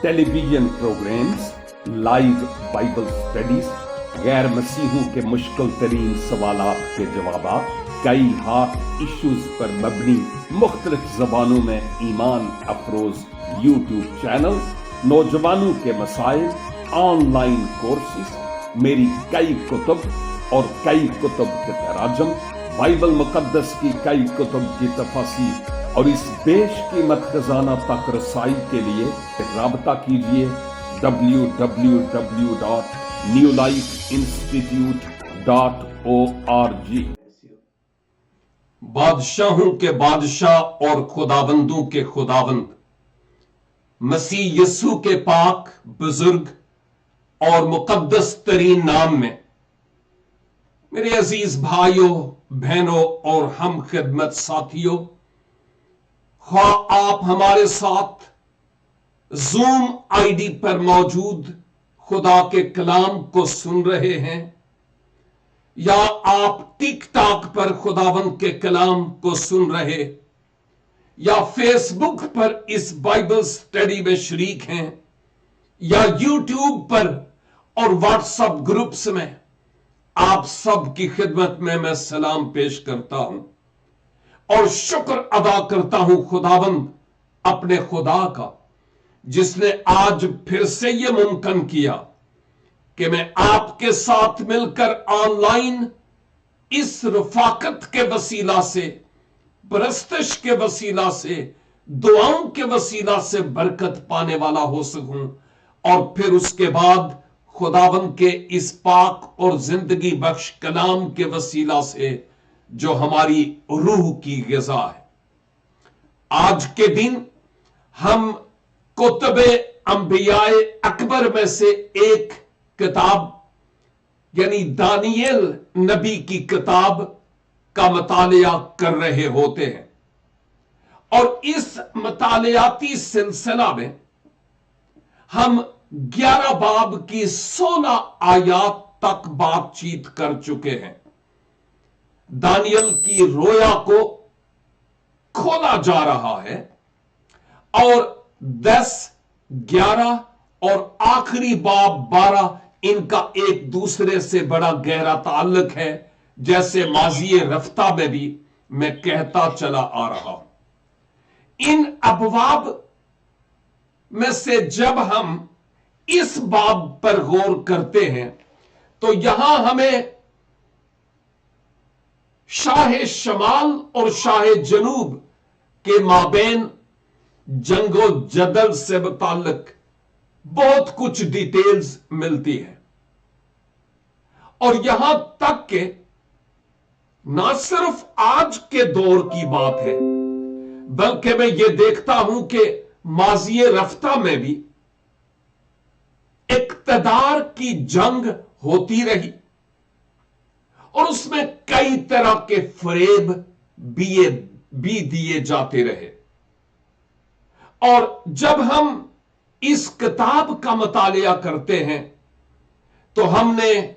Television programmes, live Bible studies, गैर मसीहों के मुश्किल तरीन सवालात के जवाब, कई हॉट इश्यूज पर मबनी मुख्तलिफ जबानों में ईमान अफरोज यूट्यूब चैनल, नौजवानों के मसाइल, ऑनलाइन कोर्सेज, मेरी कई कुतुब और कई कुतुब के तराजम, बाइबल मुकद्दस की कई कुतुब की तफसीर और इस बेशकीमत खजाना तक रसाई के लिए राबता कीजिए www.newlifeinstitute.org। बादशाहों के बादशाह और खुदाबंदों के खुदाबंद मसीह यस्सु के पाक, बुजुर्ग और मुकद्दस तरीन नाम में मेरे अजीज भाइयों, बहनों और हम खिदमत साथियों, ख्वाह आप हमारे साथ जूम आईडी पर मौजूद खुदा के कलाम को सुन रहे हैं या आप टिक टॉक पर खुदावंद के कलाम को सुन रहे या फेसबुक पर इस बाइबल स्टडी में शरीक हैं या यूट्यूब पर और व्हाट्सएप ग्रुप्स में, आप सब की खिदमत में मैं सलाम पेश करता हूं और शुक्र अदा करता हूं खुदावंद अपने खुदा का, जिसने आज फिर से यह मुमकिन किया कि मैं आपके साथ मिलकर ऑनलाइन इस रफाकत के वसीला से, परस्तिश के वसीला से, दुआओं के वसीला से बरकत पाने वाला हो सकूं और फिर उसके बाद खुदावंद के इस पाक और जिंदगी बख्श कलाम के वसीला से जो हमारी रूह की ग़िज़ा है। आज के दिन हम कुतुबे अंबियाए अकबर में से एक किताब यानी दानियल नबी की किताब का मुतालिया कर रहे होते हैं और इस मुतालियाती सिलसिला में हम 11 बाब की 16 आयात तक बातचीत कर चुके हैं। दानियल की रोया को खोला जा रहा है और 10, 11 और आखिरी बाब 12 इनका एक दूसरे से बड़ा गहरा ताल्लुक है, जैसे माज़ी रफ्ता में भी मैं कहता चला आ रहा हूं। इन अबवाब में से जब हम इस बाब पर गौर करते हैं तो यहां हमें शाह शमाल और शाह जनूब के माबेन जंगो जदल से मुताल्लिक बहुत कुछ डिटेल्स मिलती है और यहां तक के ना सिर्फ आज के दौर की बात है, बल्कि मैं ये देखता हूं कि माज़ी रफ्ता में भी इक़्तिदार की जंग होती रही और उसमें कई तरह के फरेब भी दिए जाते रहे। और जब हम इस किताब का मुतालिया करते हैं तो हमने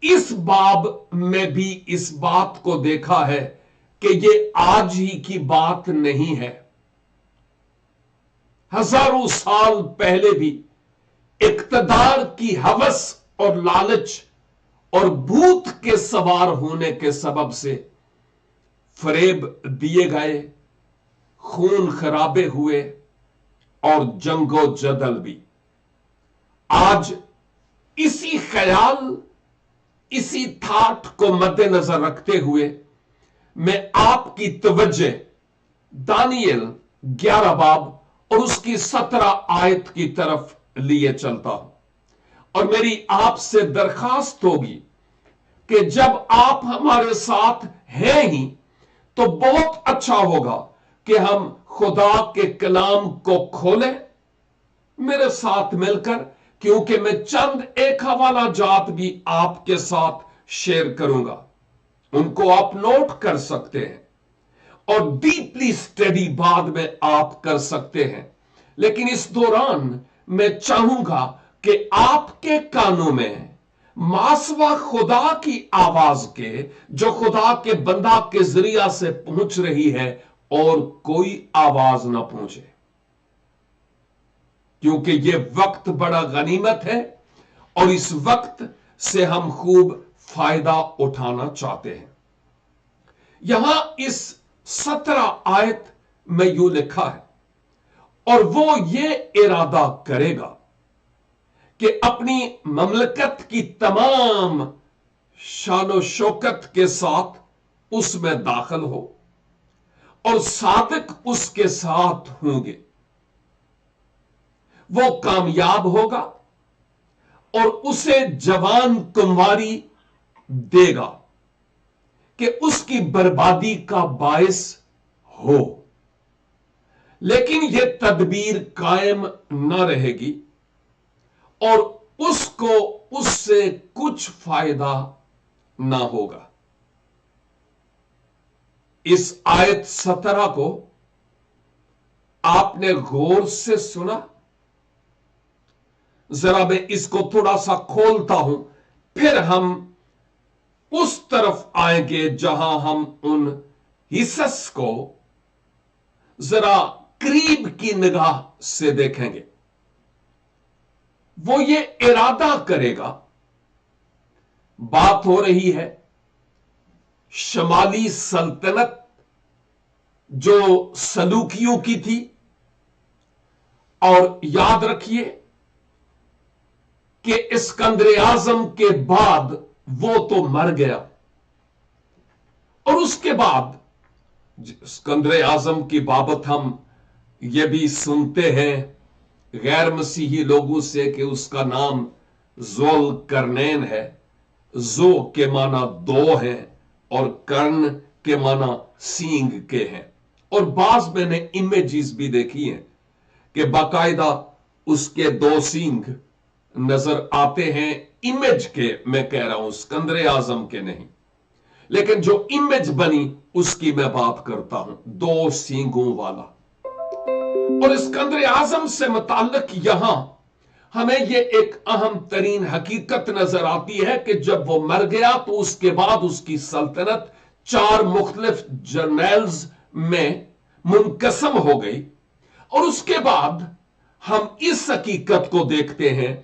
इस बाब में भी इस बात को देखा है कि ये आज ही की बात नहीं है। हजारों साल पहले भी इक़्तिदार की हवस और लालच और भूत के सवार होने के सबब से फरेब दिए गए, खून खराबे हुए और जंगो जदल भी। आज इसी ख्याल, इसी थाट को मद्देनजर रखते हुए मैं आपकी तवज्जो दानियल 11 बाब और उसकी 17 आयत की तरफ लिए चलता हूं और मेरी आपसे दरखास्त होगी कि जब आप हमारे साथ हैं ही तो बहुत अच्छा होगा कि हम खुदा के कलाम को खोलें मेरे साथ मिलकर, क्योंकि मैं चंद एक हवाला जात भी आपके साथ शेयर करूंगा। उनको आप नोट कर सकते हैं और डीपली स्टडी बाद में आप कर सकते हैं, लेकिन इस दौरान मैं चाहूंगा कि आपके कानों में मासवा खुदा की आवाज के, जो खुदा के बंदा के जरिया से पहुंच रही है, और कोई आवाज ना पहुंचे, کیونکہ یہ وقت بڑا غنیمت ہے اور اس وقت سے ہم خوب فائدہ اٹھانا چاہتے ہیں۔ یہاں اس 17 آیت میں یوں لکھا ہے، اور وہ یہ ارادہ کرے گا کہ اپنی مملکت کی تمام شان و شوکت کے ساتھ اس میں داخل ہو اور صادق اس کے ساتھ ہوں گے۔ وہ کامیاب ہوگا اور اسے جوان کنواری دے گا کہ اس کی بربادی کا باعث ہو، لیکن یہ تدبیر قائم نہ رہے گی اور اس کو اس سے کچھ فائدہ نہ ہوگا۔ اس آیت 17 کو آپ نے غور سے سنا؟ ذرا میں اس کو تھوڑا سا کھولتا ہوں، پھر ہم اس طرف آئیں گے جہاں ہم ان حصص کو ذرا قریب کی نگاہ سے دیکھیں گے۔ وہ یہ ارادہ کرے گا، بات ہو رہی ہے شمالی سلطنت جو سلوکیوں کی تھی، اور یاد رکھیے کہ اسکندر اعظم کے بعد وہ تو مر گیا، اور اس کے بعد اسکندر اعظم کی بابت ہم یہ بھی سنتے ہیں غیر مسیحی لوگوں سے کہ اس کا نام ذوال قرنین ہے۔ زو کے معنی دو ہیں اور کرن کے معنی سینگ کے ہیں، اور بعض میں نے امیجز بھی دیکھی ہیں کہ باقاعدہ اس کے دو سینگ نظر آتے ہیں، امیج کے میں کہہ رہا ہوں، اسکندر اعظم کے نہیں، لیکن جو امیج بنی اس کی میں بات کرتا ہوں، دو سینگوں والا۔ اور اسکندر اعظم سے متعلق یہاں ہمیں یہ ایک اہم ترین حقیقت نظر آتی ہے کہ جب وہ مر گیا تو اس کے بعد اس کی سلطنت 4 مختلف جرنیلز میں منقسم ہو گئی، اور اس کے بعد ہم اس حقیقت کو دیکھتے ہیں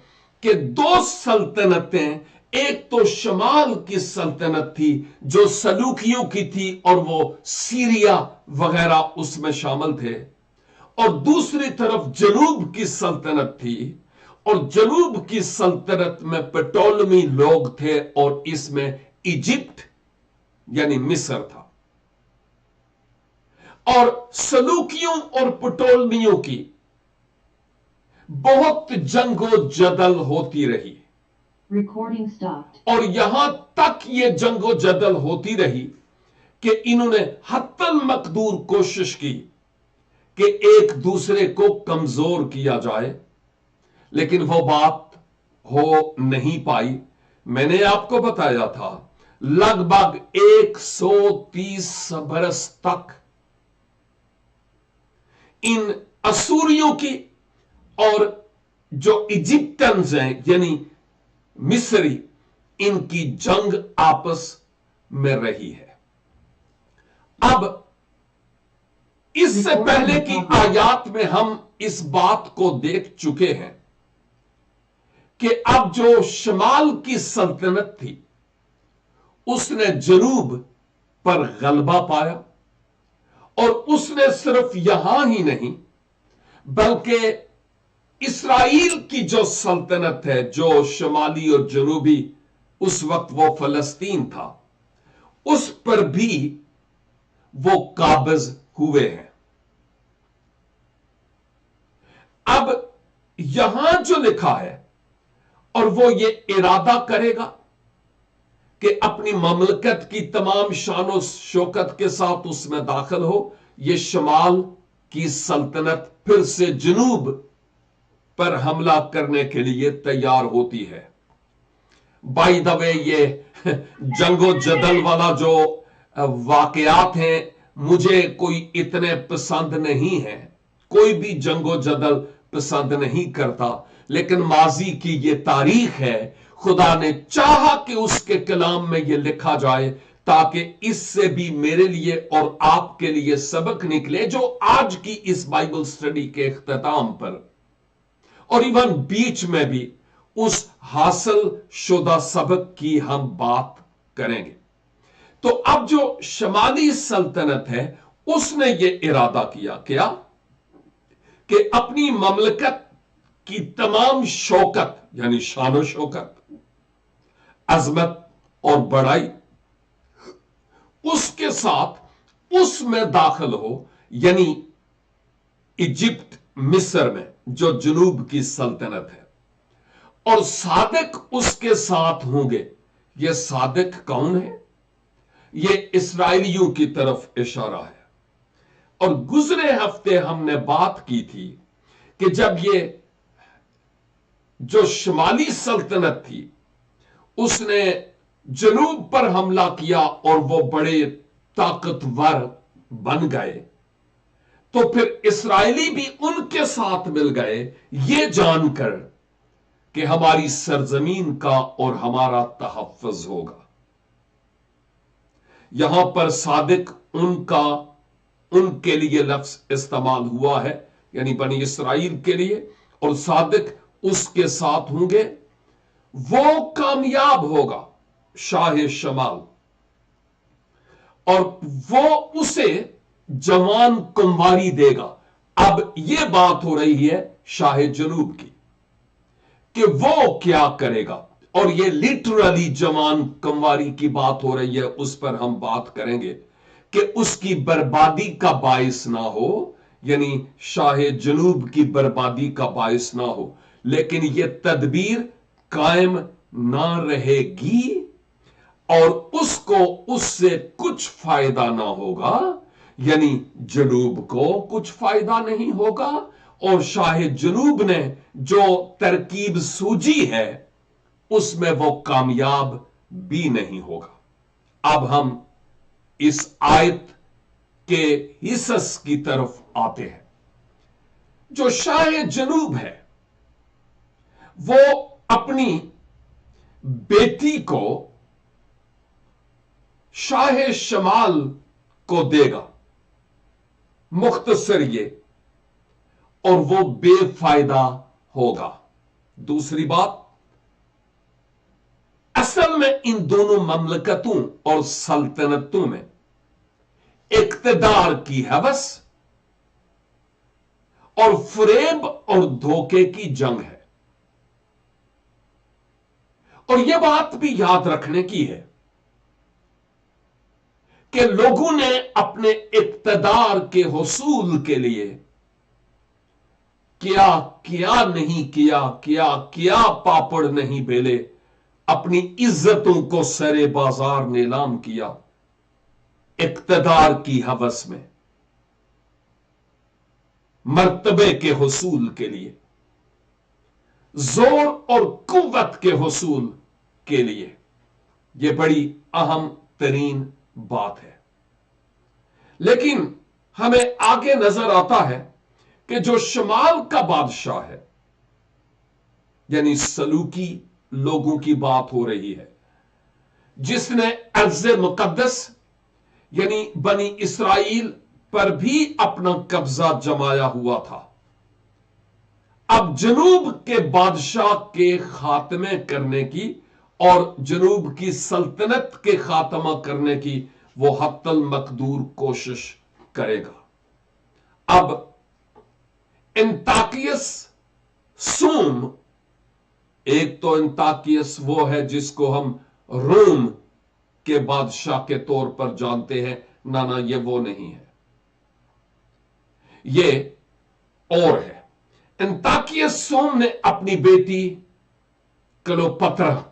کہ 2 سلطنتیں، ایک تو شمال کی سلطنت تھی جو سلوکیوں کی تھی اور وہ سیریا وغیرہ اس میں شامل تھے، اور دوسری طرف جنوب کی سلطنت تھی، اور جنوب کی سلطنت میں پٹولمی لوگ تھے اور اس میں ایجپٹ یعنی مصر تھا۔ اور سلوکیوں اور پٹولمیوں کی بہت جنگ و جدل ہوتی رہی، اور یہاں تک یہ جنگ و جدل ہوتی رہی کہ انہوں نے حتی المقدور کوشش کی کہ ایک دوسرے کو کمزور کیا جائے، لیکن وہ بات ہو نہیں پائی۔ میں نے آپ کو بتایا تھا لگ بھگ 130 برس تک ان اسوریوں کی اور جو ایجپٹنز ہیں یعنی مصری، ان کی جنگ آپس میں رہی ہے۔ اب اس سے پہلے کی آیات میں ہم اس بات کو دیکھ چکے ہیں کہ اب جو شمال کی سلطنت تھی اس نے جنوب پر غلبہ پایا، اور اس نے صرف یہاں ہی نہیں بلکہ اسرائیل کی جو سلطنت ہے جو شمالی اور جنوبی، اس وقت وہ فلسطین تھا، اس پر بھی وہ قابض ہوئے ہیں۔ اب یہاں جو لکھا ہے، اور وہ یہ ارادہ کرے گا کہ اپنی مملکت کی تمام شان و شوکت کے ساتھ اس میں داخل ہو، یہ شمال کی سلطنت پھر سے جنوب پر حملہ کرنے کے لیے تیار ہوتی ہے۔ بائی دا وے، یہ جنگ و جدل والا جو واقعات ہیں مجھے کوئی اتنے پسند نہیں ہیں، کوئی بھی جنگ و جدل پسند نہیں کرتا، لیکن ماضی کی یہ تاریخ ہے، خدا نے چاہا کہ اس کے کلام میں یہ لکھا جائے تاکہ اس سے بھی میرے لیے اور آپ کے لیے سبق نکلے جو آج کی اس بائبل سٹڈی کے اختتام پر और इवन बीच में भी उस हासिल शुदा सबक की हम बात करेंगे। तो अब जो शमाली सल्तनत है उसने ये इरादा किया क्या कि अपनी ममलकत की तमाम शौकत यानी शान शौकत, अजमत और बड़ाई उसके साथ उसमें दाखिल हो, यानी इजिप्ट मिस्र में जो जनूब की सल्तनत है, और सादिक उसके साथ होंगे। यह सादिक कौन है? यह इस्राएलियों की तरफ इशारा है। और गुजरे हफ्ते हमने बात की थी कि जब ये जो शुमाली सल्तनत थी उसने जनूब पर हमला किया और वो बड़े ताकतवर बन गए, तो फिर इस्राएली भी उनके साथ मिल गए, ये जानकर कि हमारी सरजमीन का और हमारा तहफ्फुज होगा। यहां पर सादिक उनके लिए लफ्ज इस्तेमाल हुआ है, यानी बनी इसराइल के लिए, और सादिक उसके साथ होंगे, वो कामयाब होगा शाह शमाल, और वो उसे जवान कुंवारी देगा। अब यह बात हो रही है शाह जनूब की कि वो क्या करेगा, और ये लिटरली जवान कुंवारी की बात हो रही है, उस पर हम बात करेंगे कि उसकी बर्बादी का बायस ना हो, यानी शाह जनूब की बर्बादी का बायस ना हो, लेकिन यह तदबीर कायम ना रहेगी और उसको उससे कुछ फायदा ना होगा, यानी जनूब को कुछ फायदा नहीं होगा, और शाह जनूब ने जो तरकीब सूझी है उसमें वो कामयाब भी नहीं होगा। अब हम इस आयत के हिस्स की तरफ आते हैं। जो शाह जनूब है वो अपनी बेटी को शाह शमाल को देगा, मुख्तसर ये, और वो बेफायदा होगा। दूसरी बात, असल में इन दोनों ममलकतों और सल्तनतों में इक्तदार की हवस और फरेब और धोखे की जंग है। और यह बात भी याद रखने की है कि लोगों ने अपने इक्तदार के हुसूल के लिए क्या क्या नहीं किया, क्या क्या पापड़ नहीं बेले, अपनी इज्जतों को सरे बाजार नीलाम किया इक्तदार की हवस में, मर्तबे के हुसूल के लिए, जोर और कुव्वत के हुसूल के लिए। यह बड़ी अहम तरीन बात है। लेकिन हमें आगे नजर आता है कि जो शमाल का बादशाह है, यानी सलूकी लोगों की बात हो रही है, जिसने अर्ज़ मुकद्दस यानी बनी इसराइल पर भी अपना कब्जा जमाया हुआ था, अब जनूब के बादशाह के खात्मे करने की और जनूब की सल्तनत के खात्मा करने की वो हत्तल मकदूर कोशिश करेगा। अब इंताकियस सूम, एक तो इंताकियस वो है जिसको हम रोम के बादशाह के तौर पर जानते हैं, ना ये वो नहीं है, ये और है। इंताकियस सूम ने अपनी बेटी क्लोपत्रा,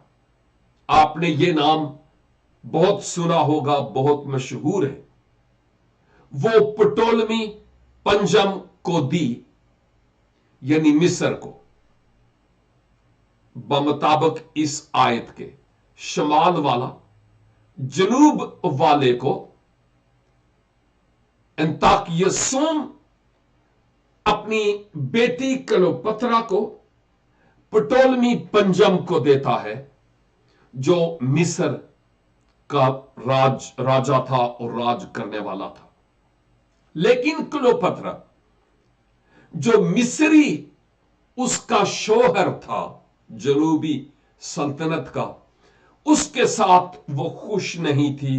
आपने ये नाम बहुत सुना होगा, बहुत मशहूर है, वो पटोलमी पंजम को दी, यानी मिस्र को, बमुताबिक इस आयत के शमाल वाला जनूब वाले को इंताकियस सूम अपनी बेटी क्लोपत्रा को पटोलमी पंजम को देता है, जो मिस्र का राजा था और राज करने वाला था। लेकिन क्लोपत्रा जो मिस्री उसका शोहर था जनूबी सल्तनत का, उसके साथ वो खुश नहीं थी,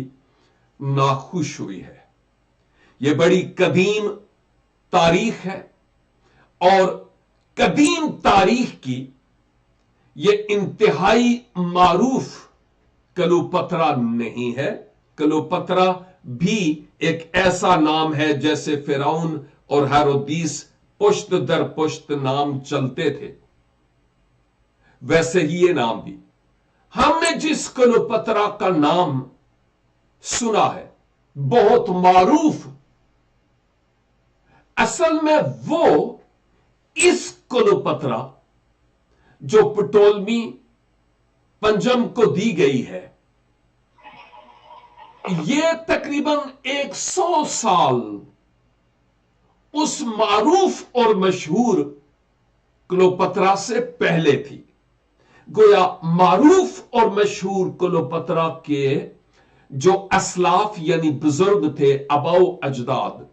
नाखुश हुई है। यह बड़ी कदीम तारीख है और कदीम तारीख की यह इंतहाई मारूफ क्लियोपत्रा नहीं है। क्लियोपत्रा भी एक ऐसा नाम है जैसे फिरौन और हेरोदीस पुश्त दर पुश्त नाम चलते थे, वैसे ही ये नाम भी। हमने जिस क्लियोपत्रा का नाम सुना है बहुत मारूफ, असल में वो इस क्लियोपत्रा जो पटोलमी पंजम को दी गई है, ये तकरीबन 100 साल उस मारूफ और मशहूर क्लियोपत्रा से पहले थी। गोया मारूफ और मशहूर क्लियोपत्रा के जो असलाफ यानी बुजुर्ग थे, अबाओ अजदाद,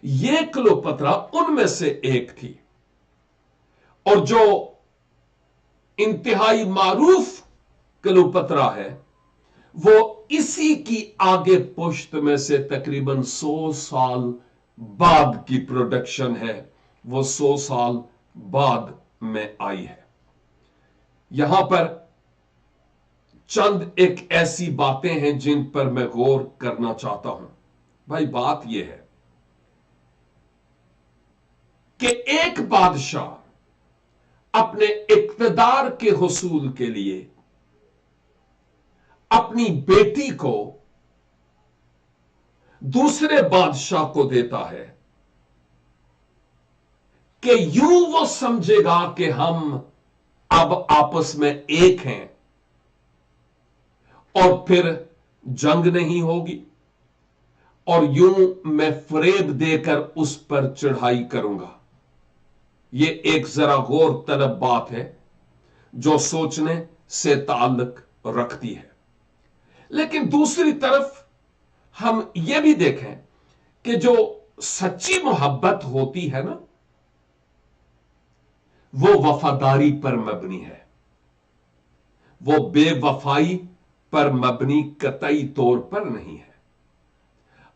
ये क्लियोपत्रा उनमें से एक थी। और जो इंतहाई मारूफ क्लियोपत्रा है वो इसी की आगे पुश्त में से तकरीबन 100 साल बाद की प्रोडक्शन है, वो 100 साल बाद में आई है। यहां पर चंद एक ऐसी बातें हैं जिन पर मैं गौर करना चाहता हूं। भाई बात यह है कि एक बादशाह अपने इक्तदार के हुसूल के लिए अपनी बेटी को दूसरे बादशाह को देता है कि यूं वो समझेगा कि हम अब आपस में एक हैं और फिर जंग नहीं होगी, और यूं मैं फरेब देकर उस पर चढ़ाई करूंगा। यह एक जरा गौर तलब बात है जो सोचने से ताल्लुक रखती है। लेकिन दूसरी तरफ हम यह भी देखें कि जो सच्ची मोहब्बत होती है ना, वो वफादारी पर मबनी है, वो बेवफाई पर मबनी कतई तौर पर नहीं है।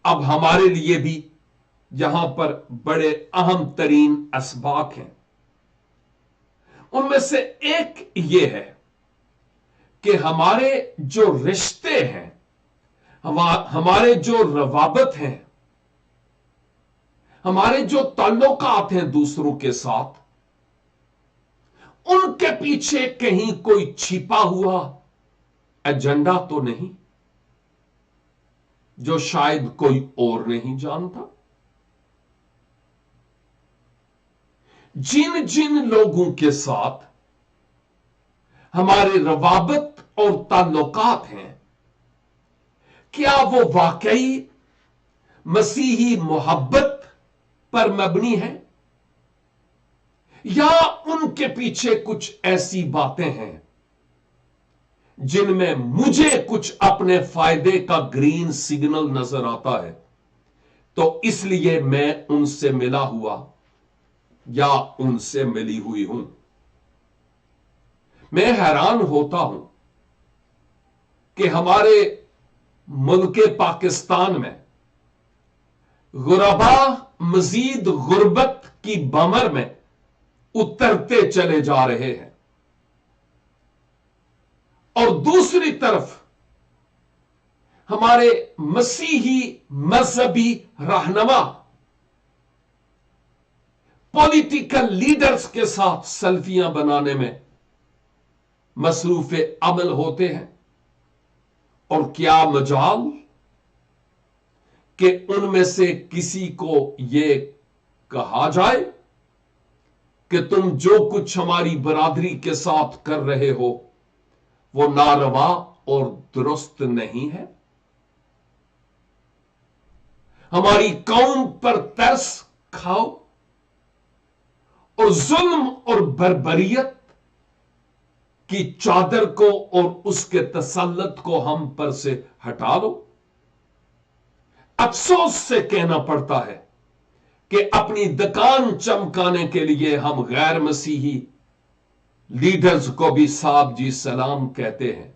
अब हमारे लिए भी यहां पर बड़े अहम तरीन असबाक हैं। उनमें से एक ये है कि हमारे जो रिश्ते हैं, हमारे जो रवाबत हैं, हमारे जो ताल्लुकात हैं दूसरों के साथ, उनके पीछे कहीं कोई छिपा हुआ एजेंडा तो नहीं जो शायद कोई और नहीं जानता। जिन जिन लोगों के साथ हमारे रवाबत और ताल्लुकात हैं, क्या वो वाकई मसीही मोहब्बत पर मबनी है या उनके पीछे कुछ ऐसी बातें हैं जिनमें मुझे कुछ अपने फायदे का ग्रीन सिग्नल नजर आता है, तो इसलिए मैं उनसे मिला हुआ या उनसे मिली हुई हूं। मैं हैरान होता हूं कि हमारे मुल्क पाकिस्तान में गुरबा मजीद गुर्बत की बमर में उतरते चले जा रहे हैं, और दूसरी तरफ हमारे मसीही मजहबी रहनुमा पॉलिटिकल लीडर्स के साथ सेल्फियां बनाने में मसरूफ अमल होते हैं। और क्या मजाल कि उनमें से किसी को यह कहा जाए कि तुम जो कुछ हमारी बरादरी के साथ कर रहे हो वो नारवा और दुरुस्त नहीं है। हमारी कौम पर तरस खाओ और जुल्म और बर्बरियत की चादर को और उसके तसल्लुत को हम पर से हटा लो। अफसोस से कहना पड़ता है کہ اپنی دکان چمکانے کے لیے ہم غیر مسیحی لیڈرز کو بھی صاحب جی سلام کہتے ہیں،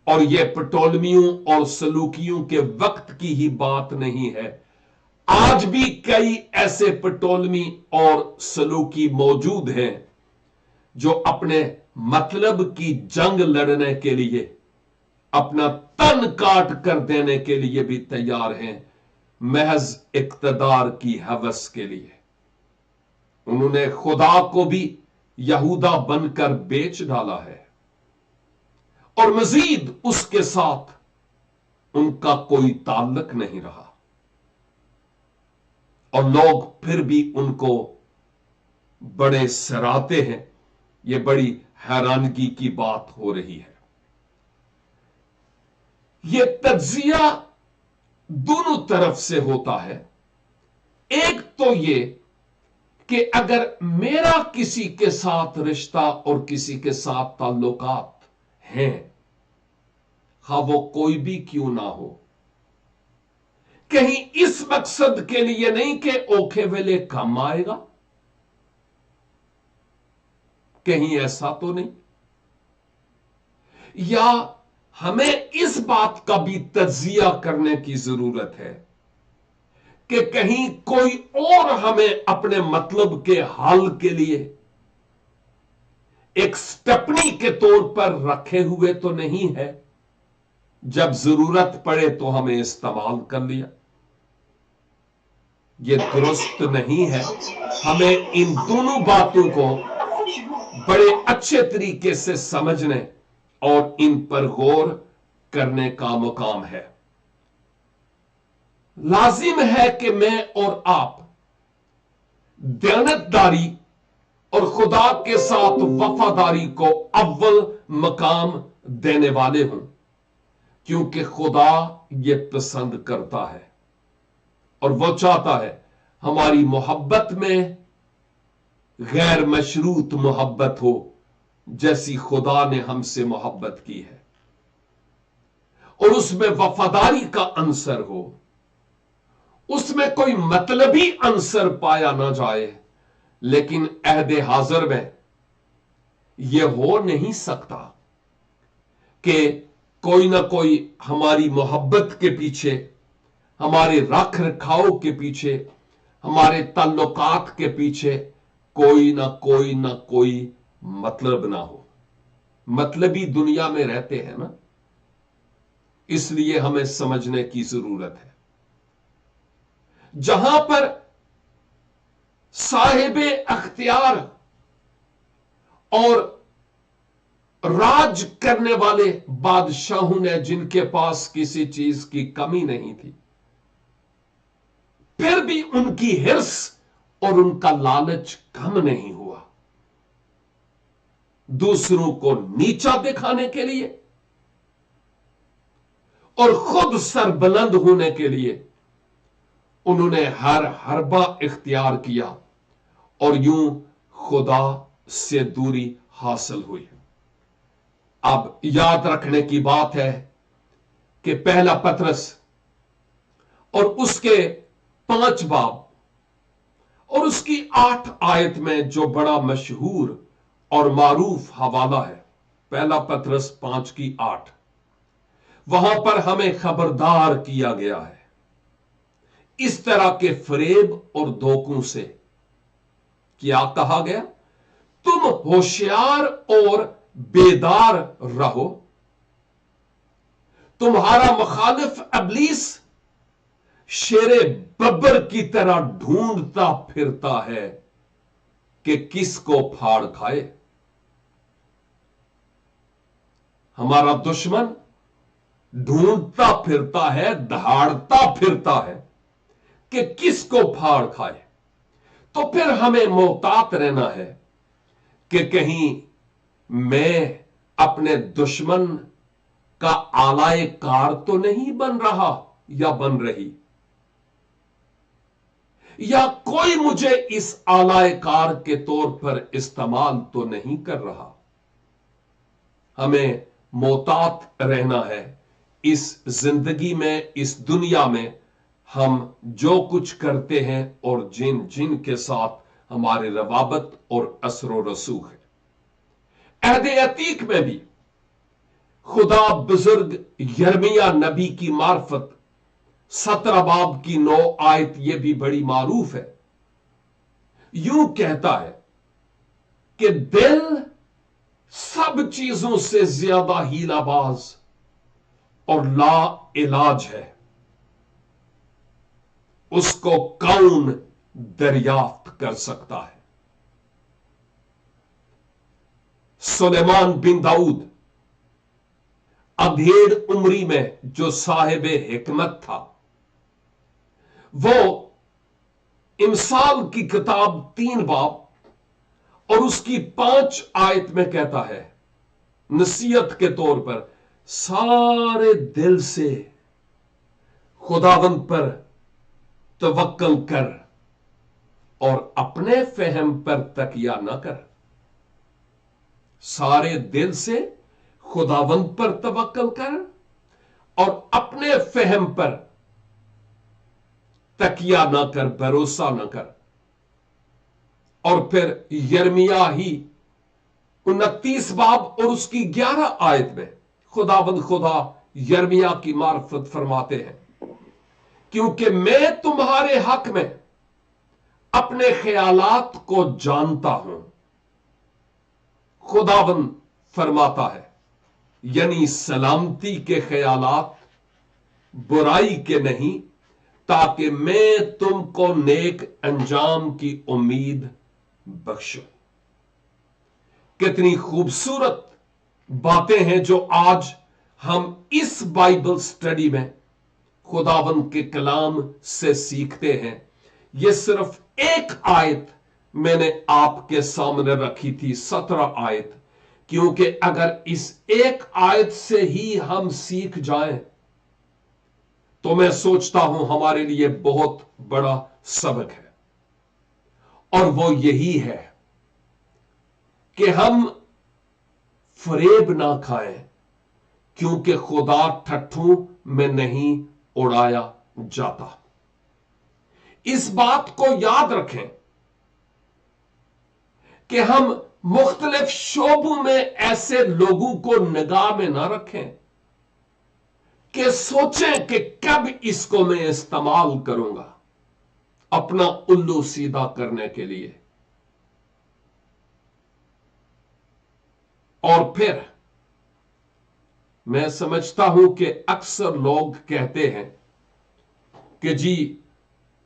اور یہ پٹولمیوں اور سلوکیوں کے وقت کی ہی بات نہیں ہے۔ آج بھی کئی ایسے پٹولمی اور سلوکی موجود ہیں جو اپنے مطلب کی جنگ لڑنے کے لیے، اپنا تن کاٹ کر دینے کے لیے بھی تیار ہیں، محض اقتدار کی ہوس کے لیے۔ انہوں نے خدا کو بھی یہودا بن کر بیچ ڈالا ہے، اور مزید اس کے ساتھ ان کا کوئی تعلق نہیں رہا، اور لوگ پھر بھی ان کو بڑے سراہتے ہیں۔ یہ بڑی حیرانگی کی بات ہو رہی ہے۔ یہ تجزیہ دونوں طرف سے ہوتا ہے۔ ایک تو یہ کہ اگر میرا کسی کے ساتھ رشتہ اور کسی کے ساتھ تعلقات ہیں، ہاں وہ کوئی بھی کیوں نہ ہو، کہیں اس مقصد کے لیے نہیں کہ اوکھے ویلے کم آئے گا، کہیں ایسا تو نہیں، یا ہمیں اس بات کا بھی تجزیہ کرنے کی ضرورت ہے کہ کہیں کوئی اور ہمیں اپنے مطلب کے حل کے لیے ایک سٹپنی کے طور پر رکھے ہوئے تو نہیں ہے، جب ضرورت پڑے تو ہمیں استعمال کر لیا۔ یہ درست نہیں ہے۔ ہمیں ان دونوں باتوں کو بڑے اچھے طریقے سے سمجھنے اور ان پر غور کرنے کا مقام ہے۔ لازم ہے کہ میں اور آپ دیانتداری اور خدا کے ساتھ وفاداری کو اول مقام دینے والے ہوں، کیونکہ خدا یہ پسند کرتا ہے، اور وہ چاہتا ہے ہماری محبت میں غیر مشروط محبت ہو، جیسی خدا نے ہم سے محبت کی ہے، اور اس میں وفاداری کا عنصر ہو، اس میں کوئی مطلبی عنصر پایا نہ جائے۔ لیکن عہد حاضر میں یہ ہو نہیں سکتا کہ کوئی نہ کوئی ہماری محبت کے پیچھے، ہمارے رکھ رکھاؤ کے پیچھے، ہمارے تعلقات کے پیچھے کوئی نہ کوئی مطلب نہ ہو۔ مطلبی دنیا میں رہتے ہیں نا، اس لیے ہمیں سمجھنے کی ضرورت ہے۔ جہاں پر صاحب اختیار اور راج کرنے والے بادشاہوں نے، جن کے پاس کسی چیز کی کمی نہیں تھی، پھر بھی ان کی ہرس اور ان کا لالچ کم نہیں ہوا۔ دوسروں کو نیچا دکھانے کے لیے اور خود سربلند ہونے کے لیے انہوں نے ہر حربہ اختیار کیا، اور یوں خدا سے دوری حاصل ہوئی۔ اب یاد رکھنے کی بات ہے کہ پہلا پطرس اور اس کے 5 باب اور اس کی 8 آیت میں جو بڑا مشہور اور معروف حوالہ ہے، پہلا پطرس 5 کی 8، وہاں پر ہمیں خبردار کیا گیا ہے اس طرح کے فریب اور دھوکوں سے۔ کیا کہا گیا؟ تم ہوشیار اور بیدار رہو۔ تمہارا مخالف ابلیس شیر ببر کی طرح ڈھونڈتا پھرتا ہے کہ کس کو پھاڑ کھائے۔ ہمارا دشمن ڈھونڈتا پھرتا ہے، دہاڑتا پھرتا ہے کہ کس کو پھاڑ کھائے۔ تو پھر ہمیں محتاط رہنا ہے کہ کہیں میں اپنے دشمن کا آلائے کار تو نہیں بن رہا یا بن رہی، یا کوئی مجھے اس آلائے کار کے طور پر استعمال تو نہیں کر رہا۔ ہمیں محتاط رہنا ہے اس زندگی میں، اس دنیا میں، हम जो कुछ करते हैं और जिन जिन के साथ हमारे रवाबत और असर रसूख है। अहद अतीक में भी खुदा बुजुर्ग यर्मिया नबी की मार्फत 17 बाब की 9 आयत यह भी बड़ी मारूफ है, यूं कहता है कि दिल सब चीजों से ज्यादा हीलाबाज और ला इलाज है, उसको कौन दरियाफ्त कर सकता है। सुलेमान बिन दाऊद अधेड़ उम्री में जो साहिब हिकमत था, वो इमसाल की किताब 3 बाब और उसकी 5 आयत में कहता है, नसीहत के तौर पर सारे दिल से खुदावंद पर तवक्कल कर और अपने फहम पर तकिया न कर। सारे दिल से खुदावंद पर तवक्कल कर और अपने फहम पर तकिया न कर, भरोसा न कर। और फिर यर्मिया ही 29 बाब और उसकी 11 आयत में खुदावंद खुदा यर्मिया की मार्फत फरमाते हैं, क्योंकि मैं तुम्हारे हक में अपने ख्यालात को जानता हूं। खुदावंद फरमाता है, यानी सलामती के ख्यालात, बुराई के नहीं, ताकि मैं तुमको नेक अंजाम की उम्मीद बख्शूं। कितनी खूबसूरत बातें हैं जो आज हम इस बाइबल स्टडी में खुदावंद के कलाम से सीखते हैं। यह सिर्फ एक आयत मैंने आपके सामने रखी थी, 17 आयत, क्योंकि अगर इस एक आयत से ही हम सीख जाएं तो मैं सोचता हूं हमारे लिए बहुत बड़ा सबक है। और वो यही है कि हम फरेब ना खाएं, क्योंकि खुदा ठट्ठू में नहीं उड़ाया जाता। इस बात को याद रखें कि हम मुख्तलिफ शोबों में ऐसे लोगों को निगाह में ना रखें कि सोचें कि कब इसको मैं इस्तेमाल करूंगा अपना उल्लू सीधा करने के लिए। और फिर मैं समझता हूं कि अक्सर लोग कहते हैं कि जी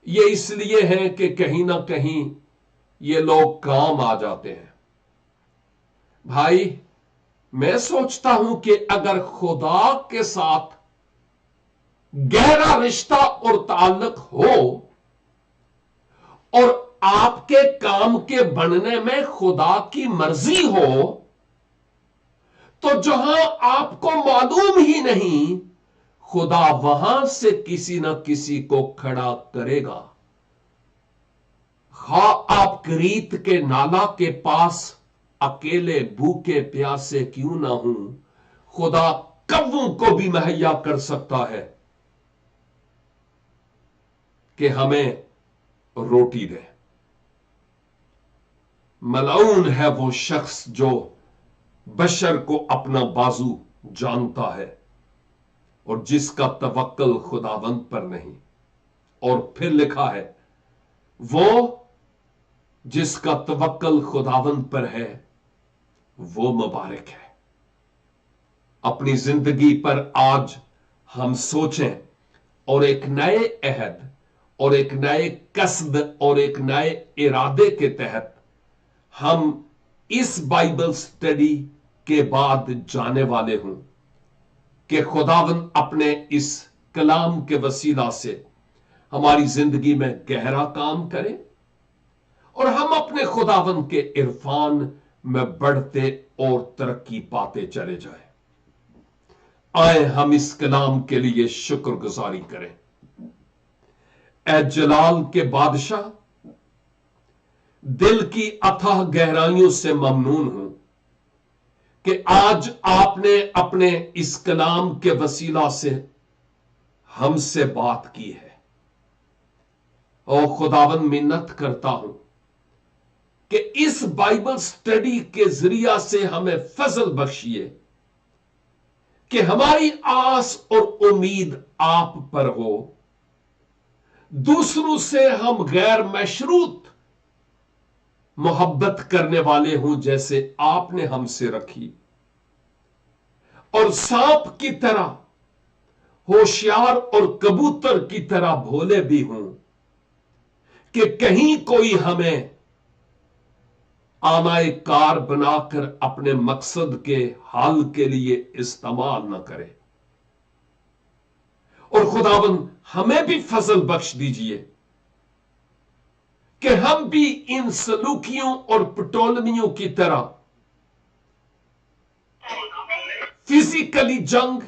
ये इसलिए है कि कहीं ना कहीं ये लोग काम आ जाते हैं। भाई, मैं सोचता हूं कि अगर खुदा के साथ गहरा रिश्ता और ताल्लुक हो और आपके काम के बनने में खुदा की मर्जी हो, तो जहां आपको मालूम ही नहीं, खुदा वहां से किसी न किसी को खड़ा करेगा। आप करीत के नाला के पास अकेले भूखे प्यासे क्यों ना हूं, खुदा कव्वों को भी मुहैया कर सकता है कि हमें रोटी दे। मलऊन है वो शख्स जो बशर को अपना बाजू जानता है और जिसका तवक्कल खुदावंद पर नहीं। और फिर लिखा है, वो जिसका तवक्कल खुदावंद पर है वो मुबारक है। अपनी जिंदगी पर आज हम सोचें और एक नए अहद और एक नए कसद और एक नए इरादे के तहत हम इस बाइबल स्टडी के बाद जाने वाले हूं कि खुदावंद अपने इस कलाम के वसीला से हमारी जिंदगी में गहरा काम करे और हम अपने खुदावंद के इरफान में बढ़ते और तरक्की पाते चले जाएं। आए हम इस कलाम के लिए शुक्रगुजारी करें। ऐ जलाल के बादशाह, दिल की अथाह गहराइयों से ममनून हूं कि आज आपने अपने इस कलाम के वसीला से हमसे बात की है। और खुदावन मिन्नत करता हूं कि इस बाइबल स्टडी के जरिया से हमें फजल बख्शिए कि हमारी आस और उम्मीद आप पर हो, दूसरों से हम गैर मशरूत मोहब्बत करने वाले हों जैसे आपने हमसे रखी, और सांप की तरह होशियार और कबूतर की तरह भोले भी हों कि कहीं कोई हमें आनाए कार बनाकर अपने मकसद के हाल के लिए इस्तेमाल न करे। और खुदावन हमें भी फजल बख्श दीजिए कि हम भी इन सलूकियों और पटोलमियों की तरह फिजिकली जंग,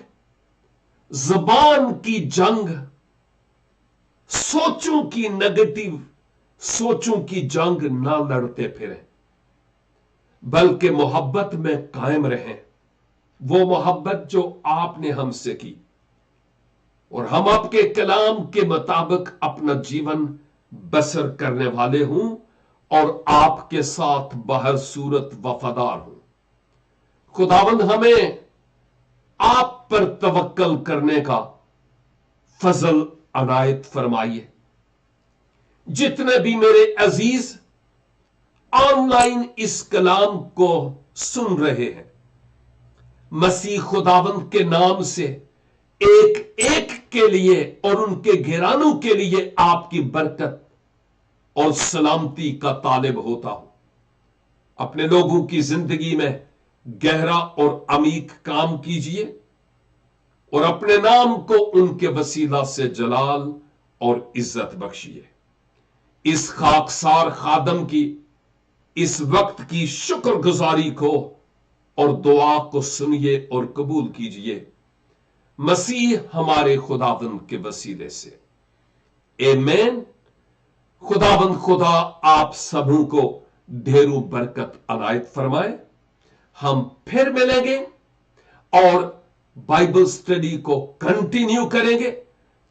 जबान की जंग, सोचों की नेगेटिव सोचों की जंग ना लड़ते फिरें, बल्कि मोहब्बत में कायम रहें, वो मोहब्बत जो आपने हमसे की, और हम आपके कलाम के मुताबिक अपना जीवन बसर करने वाले हों और आपके साथ बाहर सूरत वफादार हों। खुदावंद हमें आप पर तवक्कल करने का फजल अनायत फरमाइए। जितने भी मेरे अजीज ऑनलाइन इस कलाम को सुन रहे हैं, मसीह खुदावंद के नाम से एक एक के लिए और उनके घरानों के लिए आपकी बरकत और सलामती का तालिब होता हूं। अपने लोगों की जिंदगी में गहरा और अमीक काम कीजिए और अपने नाम को उनके वसीला से जलाल और इज्जत बख्शिए। इस खाकसार खादम की इस वक्त की शुक्रगुजारी को और दुआ को सुनिए और कबूल कीजिए, मसीह हमारे खुदावंद के वसीले से, आमीन। खुदावंद खुदा आप सबों को ढेरों बरकत अनायत फरमाए। हम फिर मिलेंगे और बाइबल स्टडी को कंटिन्यू करेंगे।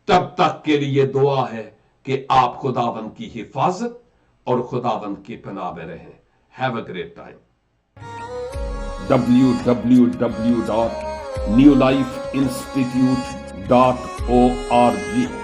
तब तक के लिए दुआ है कि आप खुदावंद की हिफाजत और खुदावंद की पनाह में रहें। Have a great time. www.newlifeinstitute.org